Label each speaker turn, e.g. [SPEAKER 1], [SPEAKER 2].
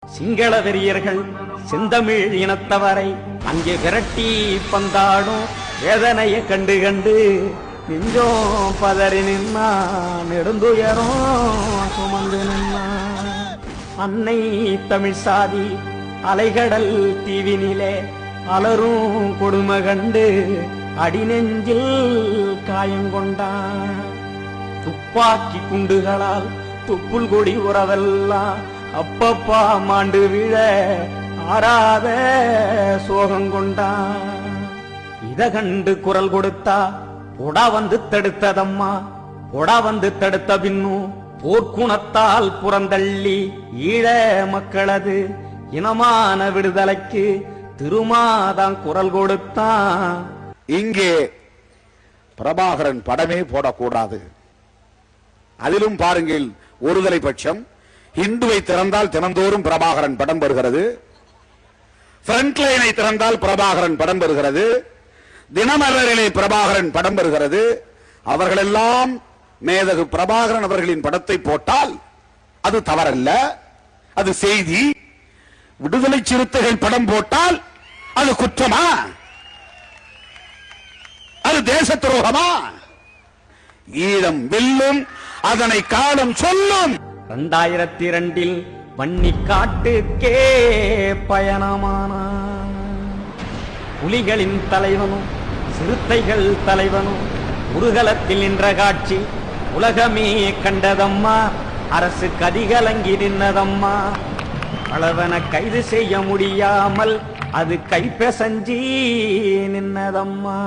[SPEAKER 1] சிங்கள வெறியர்கள் செந்தமிழ் இனத்தவரை அங்கே விரட்டி பந்தாடும் வேதனையை கண்டு கண்டு நெஞ்சோம் பதறி நின்னா நெடுந்துயரும் சுமந்து நின்னா அன்னை தமிழ் சாதி அலைகடல் தீவினிலே அலரும் கொடுமை கண்டு அடிநெஞ்சில் காயங்கொண்டான் துப்பாக்கி குண்டுகளால் துப்புள் கொடி உறவெல்லாம் அப்பப்பா மாண்டு விழ ஆறாத சோகம் கொண்டான் இத கண்டு குரல் கொடுத்தா பொடா வந்து தடுத்ததம்மா பொடா வந்து தடுத்த பின்னும் போர்க்குணத்தால் புறந்தள்ளி ஈழ மக்களது இனமான விடுதலைக்கு திருமாதான் குரல் கொடுத்தான்.
[SPEAKER 2] இங்கே பிரபாகரன் படமே போடக்கூடாது. அதிலும் பாருங்கள், ஒருதலை பட்சம் இந்துவை திறந்தால் தினந்தோறும் பிரபாகரன் படம் வருகிறது, ஃப்ரண்ட்லைனை திறந்தால் பிரபாகரன் படம் வருகிறது, தினமலரிலே பிரபாகரன் படம் வருகிறது. அவர்களெல்லாம் மேதகு பிரபாகரன் அவர்களின் படத்தை போட்டால் அது தவறல்ல, அது செய்தி. விடுதலை சிறுத்தைகள் படம் போட்டால் அது குற்றமா? அது தேச துரோகமா? ஈழம் வெல்லும், அதனை காலம் சொல்லும்.
[SPEAKER 1] 2002 வன்னி காட்டுக்கே பயணமான புலிகளின் தலைவனும் சிறுத்தைகள் தலைவனும் முருகலத்தில் நின்ற காட்சி உலகமே கண்டதம்மா. அரசு கதிகலங்கி நின்னதம்மா. அளவன கைது செய்ய முடியாமல் அது கைப்பெசஞ்சி நின்னதம்மா.